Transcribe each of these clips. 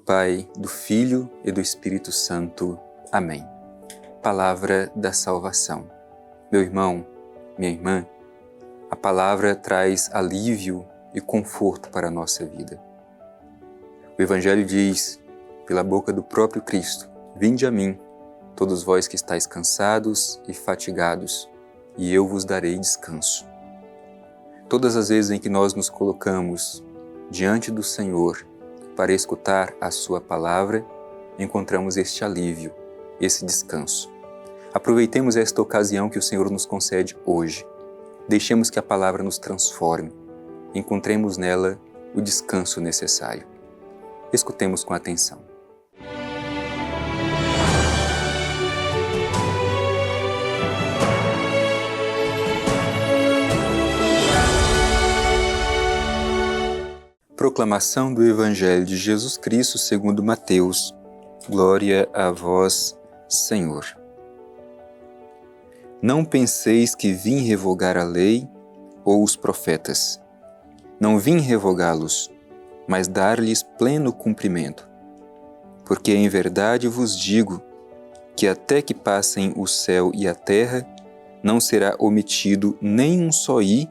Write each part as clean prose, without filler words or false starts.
Pai, do Filho e do Espírito Santo. Amém. Palavra da salvação. Meu irmão, minha irmã, a palavra traz alívio e conforto para a nossa vida. O Evangelho diz, pela boca do próprio Cristo: vinde a mim, todos vós que estáis cansados e fatigados, e eu vos darei descanso. Todas as vezes em que nós nos colocamos diante do Senhor para escutar a sua palavra, encontramos este alívio, esse descanso. Aproveitemos esta ocasião que o Senhor nos concede hoje. Deixemos que a palavra nos transforme. Encontremos nela o descanso necessário. Escutemos com atenção. Proclamação do Evangelho de Jesus Cristo segundo Mateus. Glória a vós, Senhor. Não penseis que vim revogar a lei ou os profetas. Não vim revogá-los, mas dar-lhes pleno cumprimento. Porque em verdade vos digo que até que passem o céu e a terra, não será omitido nem um só i,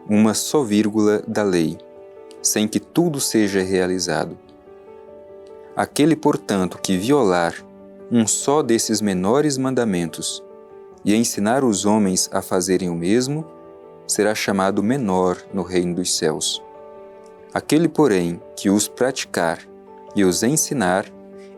uma só vírgula da lei, sem que tudo seja realizado. Aquele, portanto, que violar um só desses menores mandamentos e ensinar os homens a fazerem o mesmo, será chamado menor no reino dos céus. Aquele, porém, que os praticar e os ensinar,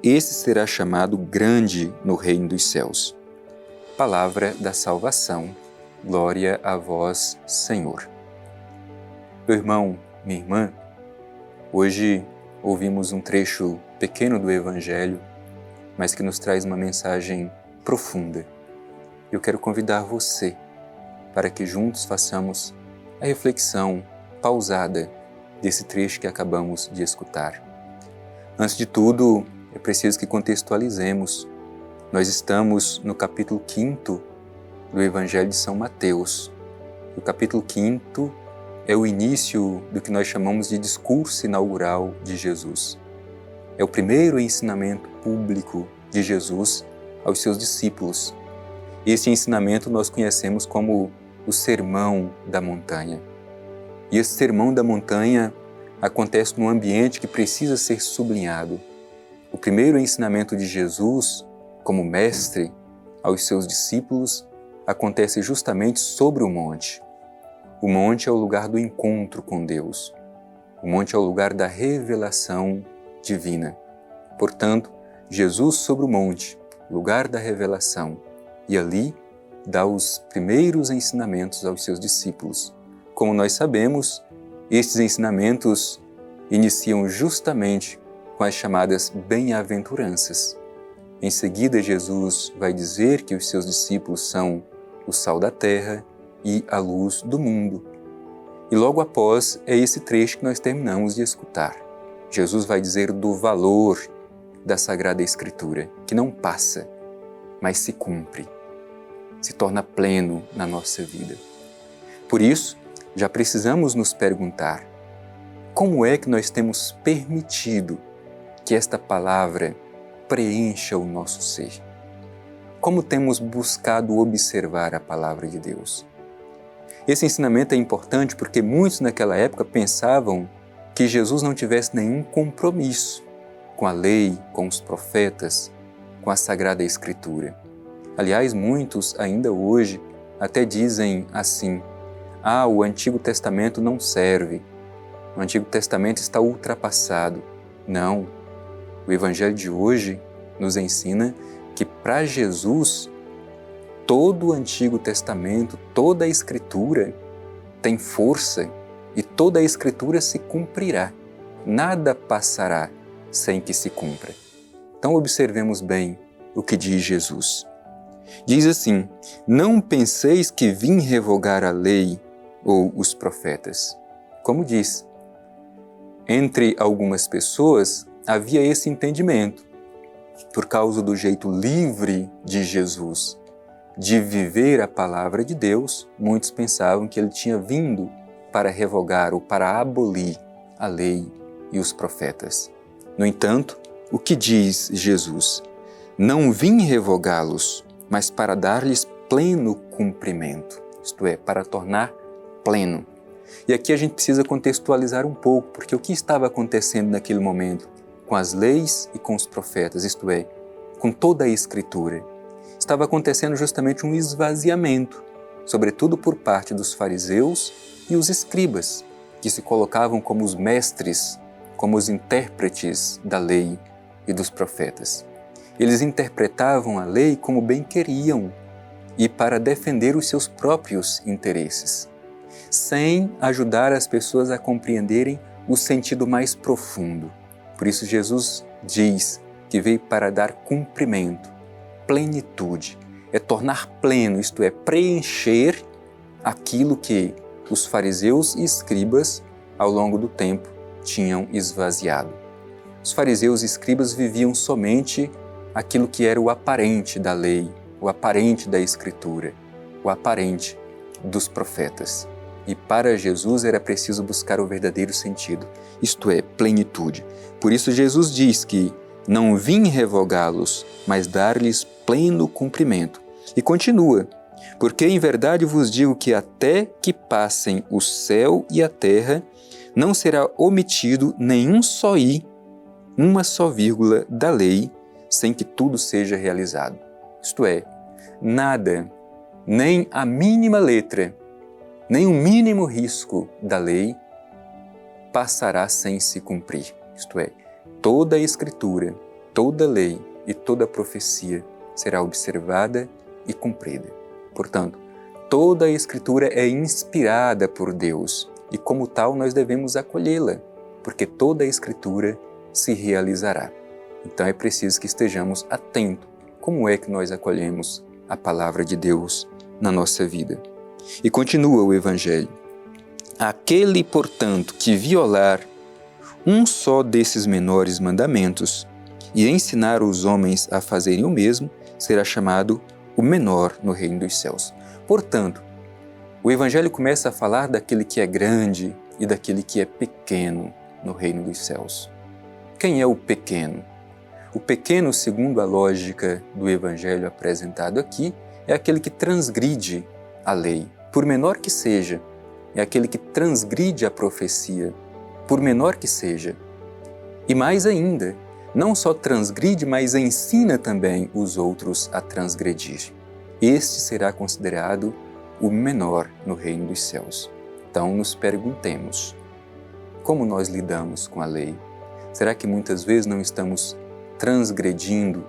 esse será chamado grande no reino dos céus. Palavra da salvação. Glória a vós, Senhor. Meu irmão, minha irmã, hoje ouvimos um trecho pequeno do Evangelho, mas que nos traz uma mensagem profunda. Eu quero convidar você para que juntos façamos a reflexão pausada desse trecho que acabamos de escutar. Antes de tudo, é preciso que contextualizemos. Nós estamos no capítulo 5º do Evangelho de São Mateus. O capítulo 5º é o início do que nós chamamos de discurso inaugural de Jesus. É o primeiro ensinamento público de Jesus aos seus discípulos. Este ensinamento nós conhecemos como o Sermão da Montanha. E esse Sermão da Montanha acontece num ambiente que precisa ser sublinhado. O primeiro ensinamento de Jesus, como mestre aos seus discípulos, acontece justamente sobre o monte. O monte é o lugar do encontro com Deus. O monte é o lugar da revelação divina. Portanto, Jesus sobre o monte, lugar da revelação, e ali dá os primeiros ensinamentos aos seus discípulos. Como nós sabemos, estes ensinamentos iniciam justamente com as chamadas bem-aventuranças. Em seguida, Jesus vai dizer que os seus discípulos são o sal da terra e a luz do mundo. E logo após é esse trecho que nós terminamos de escutar. Jesus vai dizer do valor da Sagrada Escritura, que não passa, mas se cumpre, se torna pleno na nossa vida. Por isso, já precisamos nos perguntar: como é que nós temos permitido que esta palavra preencha o nosso ser? Como temos buscado observar a palavra de Deus? Esse ensinamento é importante porque muitos naquela época pensavam que Jesus não tivesse nenhum compromisso com a lei, com os profetas, com a Sagrada Escritura. Aliás, muitos ainda hoje até dizem assim: o Antigo Testamento não serve, o Antigo Testamento está ultrapassado. Não, o Evangelho de hoje nos ensina que para Jesus todo o Antigo Testamento, toda a Escritura tem força e toda a Escritura se cumprirá. Nada passará sem que se cumpra. Então observemos bem o que diz Jesus. Diz assim: não penseis que vim revogar a lei ou os profetas. Como diz, entre algumas pessoas havia esse entendimento, por causa do jeito livre de Jesus de viver a palavra de Deus, muitos pensavam que ele tinha vindo para revogar ou para abolir a lei e os profetas. No entanto, o que diz Jesus? Não vim revogá-los, mas para dar-lhes pleno cumprimento, isto é, para tornar pleno. E aqui a gente precisa contextualizar um pouco, porque o que estava acontecendo naquele momento com as leis e com os profetas, isto é, com toda a Escritura? Estava acontecendo justamente um esvaziamento, sobretudo por parte dos fariseus e os escribas, que se colocavam como os mestres, como os intérpretes da lei e dos profetas. Eles interpretavam a lei como bem queriam e para defender os seus próprios interesses, sem ajudar as pessoas a compreenderem o sentido mais profundo. Por isso Jesus diz que veio para dar cumprimento, plenitude, é tornar pleno, isto é, preencher aquilo que os fariseus e escribas, ao longo do tempo, tinham esvaziado. Os fariseus e escribas viviam somente aquilo que era o aparente da lei, o aparente da Escritura, o aparente dos profetas. E para Jesus era preciso buscar o verdadeiro sentido, isto é, plenitude. Por isso Jesus diz que não vim revogá-los, mas dar-lhes pleno cumprimento. E continua, porque em verdade vos digo que até que passem o céu e a terra, não será omitido nenhum só i, uma só vírgula da lei, sem que tudo seja realizado. Isto é, nada, nem a mínima letra, nem o mínimo risco da lei passará sem se cumprir. Isto é, toda a Escritura, toda a lei e toda a profecia será observada e cumprida. Portanto, toda a Escritura é inspirada por Deus e, como tal, nós devemos acolhê-la, porque toda a Escritura se realizará. Então é preciso que estejamos atentos como é que nós acolhemos a palavra de Deus na nossa vida. E continua o Evangelho. Aquele, portanto, que violar um só desses menores mandamentos e ensinar os homens a fazerem o mesmo, será chamado o menor no reino dos céus. Portanto, o Evangelho começa a falar daquele que é grande e daquele que é pequeno no reino dos céus. Quem é o pequeno? O pequeno, segundo a lógica do Evangelho apresentado aqui, é aquele que transgride a lei, por menor que seja. É aquele que transgride a profecia, por menor que seja. E mais ainda, não só transgride, mas ensina também os outros a transgredir. Este será considerado o menor no reino dos céus. Então nos perguntemos, como nós lidamos com a lei? Será que muitas vezes não estamos transgredindo,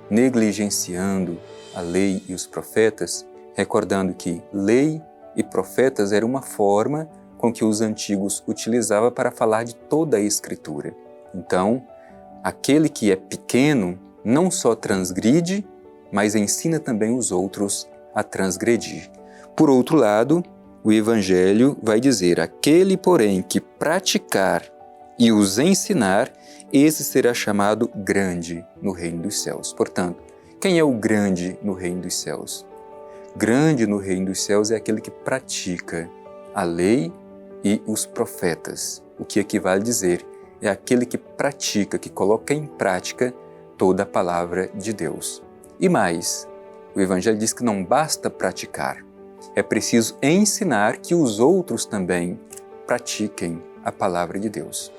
negligenciando a lei e os profetas, recordando que lei e profetas era uma forma com que os antigos utilizavam para falar de toda a Escritura. Então, aquele que é pequeno não só transgride, mas ensina também os outros a transgredir. Por outro lado, o Evangelho vai dizer, aquele, porém, que praticar e os ensinar, esse será chamado grande no reino dos céus. Portanto, quem é o grande no reino dos céus? Grande no reino dos céus é aquele que pratica a lei e os profetas. O que equivale a dizer é aquele que pratica, que coloca em prática toda a palavra de Deus. E mais, o Evangelho diz que não basta praticar, é preciso ensinar que os outros também pratiquem a palavra de Deus.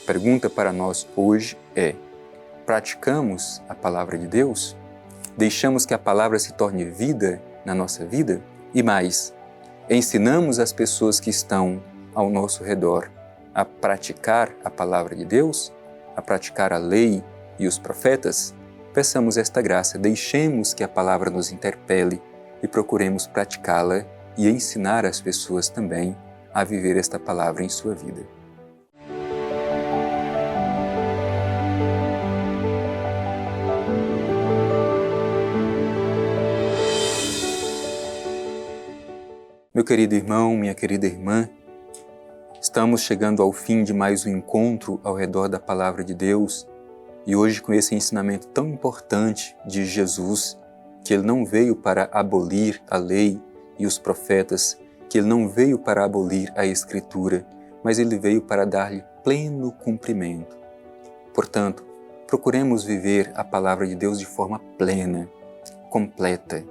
A pergunta para nós hoje é, praticamos a palavra de Deus? Deixamos que a palavra se torne vida na nossa vida? E mais, ensinamos as pessoas que estão ao nosso redor a praticar a palavra de Deus, a praticar a lei e os profetas? Peçamos esta graça, deixemos que a palavra nos interpele e procuremos praticá-la e ensinar as pessoas também a viver esta palavra em sua vida. Meu querido irmão, minha querida irmã, estamos chegando ao fim de mais um encontro ao redor da Palavra de Deus e hoje com esse ensinamento tão importante de Jesus, que Ele não veio para abolir a lei e os profetas, que Ele não veio para abolir a Escritura, mas Ele veio para dar-lhe pleno cumprimento. Portanto, procuremos viver a palavra de Deus de forma plena, completa.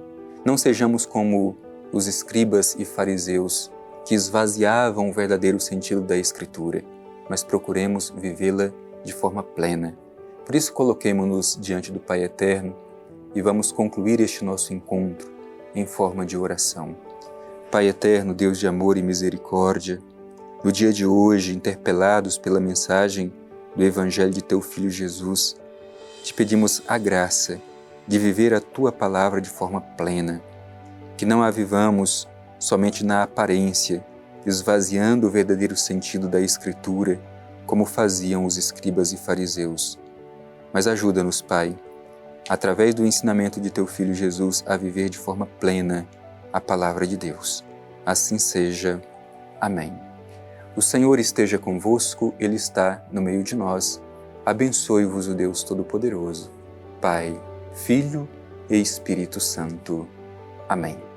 Não sejamos como os escribas e fariseus que esvaziavam o verdadeiro sentido da Escritura, mas procuremos vivê-la de forma plena. Por isso, coloquemo-nos diante do Pai Eterno e vamos concluir este nosso encontro em forma de oração. Pai Eterno, Deus de amor e misericórdia, no dia de hoje, interpelados pela mensagem do Evangelho de Teu Filho Jesus, te pedimos a graça de viver a Tua Palavra de forma plena, que não a vivamos somente na aparência, esvaziando o verdadeiro sentido da Escritura, como faziam os escribas e fariseus. Mas ajuda-nos, Pai, através do ensinamento de Teu Filho Jesus, a viver de forma plena a Palavra de Deus. Assim seja. Amém. O Senhor esteja convosco, Ele está no meio de nós. Abençoe-vos o Deus Todo-Poderoso, Pai, Filho e Espírito Santo. Amém.